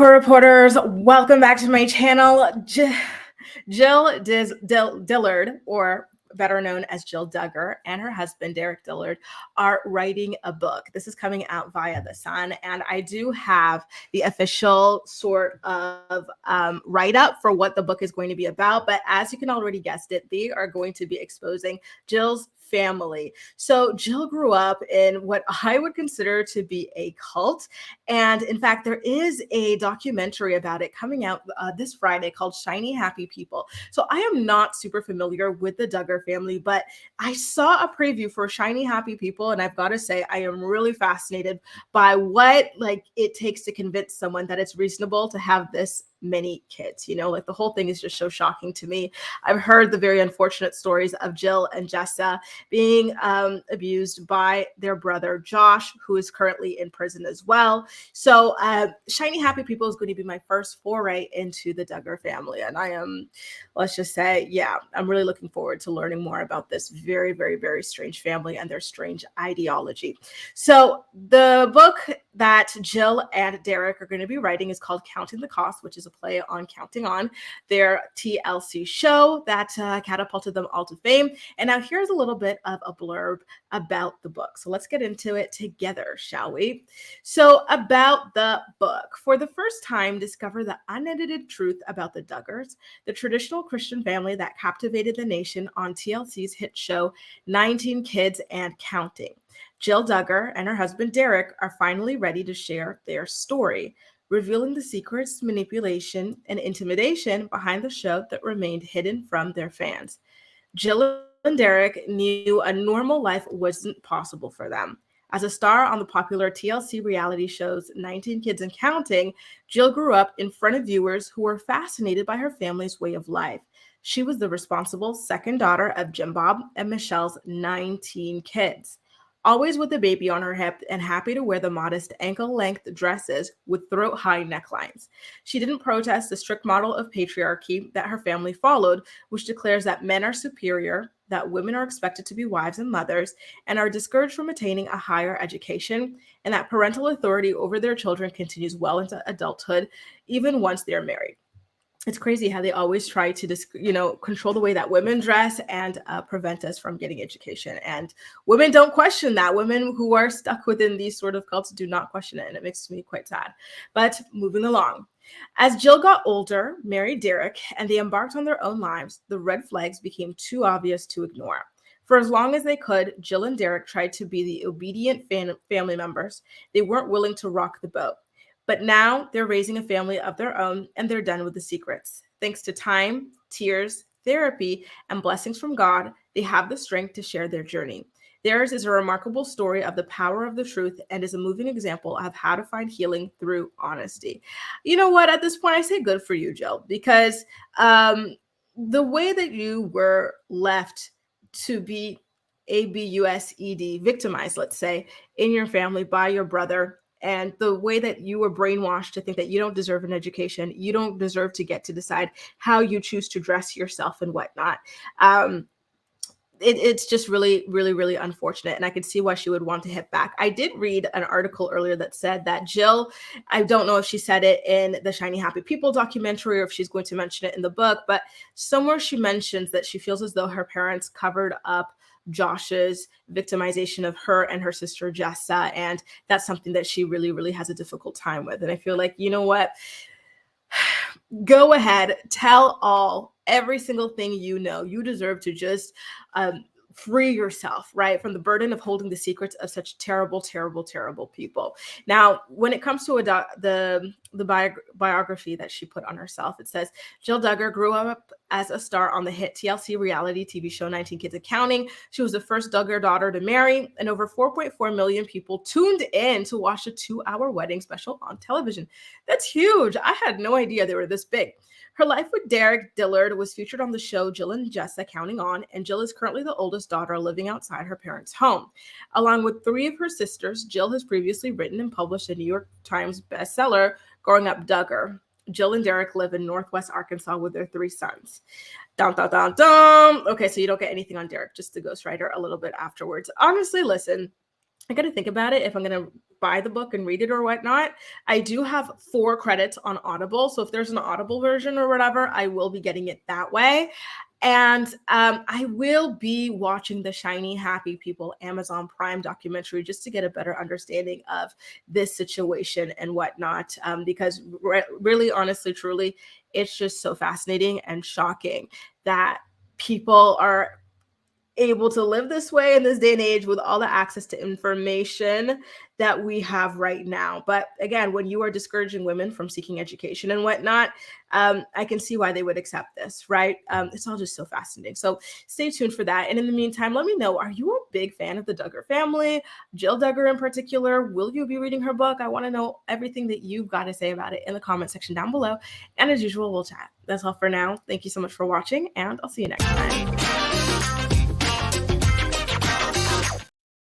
local reporters, welcome back to my channel. Jill Dillard, or better known as Jill Duggar, and her husband Derick Dillard are writing a book. This is coming out via The Sun, and I do have the official sort of write-up for what the book is going to be about. But as you can already guess it, they are going to be exposing Jill's family. So Jill grew up in what I would consider to be a cult. And in fact, there is a documentary about it coming out this Friday called Shiny Happy People. So I am not super familiar with the Duggar family, but I saw a preview for Shiny Happy People. And I've got to say, I am really fascinated by what it takes to convince someone that it's reasonable to have this many kids. The whole thing is just so shocking to me. I've heard the very unfortunate stories of Jill and Jessa being abused by their brother Josh, who is currently in prison as well. So Shiny Happy People is going to be my first foray into the Duggar family, and I am, let's just say, yeah, I'm really looking forward to learning more about this very, very, very strange family and their strange ideology. So the book that Jill and Derick are going to be writing is called Counting the Cost, which is a play on Counting On, their TLC show that catapulted them all to fame. And now here's a little bit of a blurb about the book. So let's get into it together, shall we? So about the book. For the first time, discover the unedited truth about the Duggars, the traditional Christian family that captivated the nation on TLC's hit show 19 Kids and Counting. Jill Duggar and her husband Derick are finally ready to share their story, revealing the secrets, manipulation, and intimidation behind the show that remained hidden from their fans. Jill and Derick knew a normal life wasn't possible for them. As a star on the popular TLC reality shows 19 Kids and Counting, Jill grew up in front of viewers who were fascinated by her family's way of life. She was the responsible second daughter of Jim Bob and Michelle's 19 kids. Always with a baby on her hip and happy to wear the modest ankle-length dresses with throat-high necklines. She didn't protest the strict model of patriarchy that her family followed, which declares that men are superior, that women are expected to be wives and mothers, and are discouraged from attaining a higher education, and that parental authority over their children continues well into adulthood, even once they are married. It's crazy how they always try to, control the way that women dress and prevent us from getting education. And women don't question that. Women who are stuck within these sort of cults do not question it. And it makes me quite sad. But moving along. As Jill got older, married Derick, and they embarked on their own lives, the red flags became too obvious to ignore. For as long as they could, Jill and Derick tried to be the obedient family members. They weren't willing to rock the boat. But now they're raising a family of their own, and they're done with the secrets. Thanks to time, tears, therapy, and blessings from God, they have the strength to share their journey. Theirs is a remarkable story of the power of the truth and is a moving example of how to find healing through honesty. You know what? At this point, I say good for you, Jill, because the way that you were left to be ABUSED, victimized, let's say, in your family by your brother, and the way that you were brainwashed to think that you don't deserve an education, you don't deserve to get to decide how you choose to dress yourself and whatnot. It's just really, really, really unfortunate. And I could see why she would want to hit back. I did read an article earlier that said that Jill, I don't know if she said it in the Shiny Happy People documentary or if she's going to mention it in the book, but somewhere she mentions that she feels as though her parents covered up Josh's victimization of her and her sister Jessa, and that's something that she really, really has a difficult time with. And I feel like, you know what? Go ahead, tell every single thing you know. You deserve to just free yourself, right, from the burden of holding the secrets of such terrible, terrible, terrible people. Now, when it comes to the biography that she put on herself, it says, Jill Duggar grew up as a star on the hit TLC reality TV show 19 Kids and Counting. She was the first Duggar daughter to marry, and over 4.4 million people tuned in to watch a 2-hour wedding special on television. That's huge. I had no idea they were this big. Her life with Derick Dillard was featured on the show Jill and Jessa Counting On, and Jill is currently the oldest daughter living outside her parents' home. Along with 3 of her sisters, Jill has previously written and published a New York Times bestseller, Growing Up Duggar. Jill and Derick live in Northwest Arkansas with their 3 sons. Dun, dun, dun, dun. Okay, so you don't get anything on Derick, just the ghostwriter a little bit afterwards. Honestly, listen, I got to think about it if I'm going to buy the book and read it or whatnot. I do have 4 credits on Audible. So if there's an Audible version or whatever, I will be getting it that way. And I will be watching the Shiny Happy People Amazon Prime documentary just to get a better understanding of this situation and whatnot. Because really, honestly, truly, it's just so fascinating and shocking that people are able to live this way in this day and age with all the access to information that we have right now. But again, when you are discouraging women from seeking education and whatnot, I can see why they would accept this, right? It's all just so fascinating. So stay tuned for that. And in the meantime, let me know, are you a big fan of the Duggar family, Jill Duggar in particular? Will you be reading her book? I want to know everything that you've got to say about it in the comment section down below. And as usual, we'll chat. That's all for now. Thank you so much for watching, and I'll see you next time.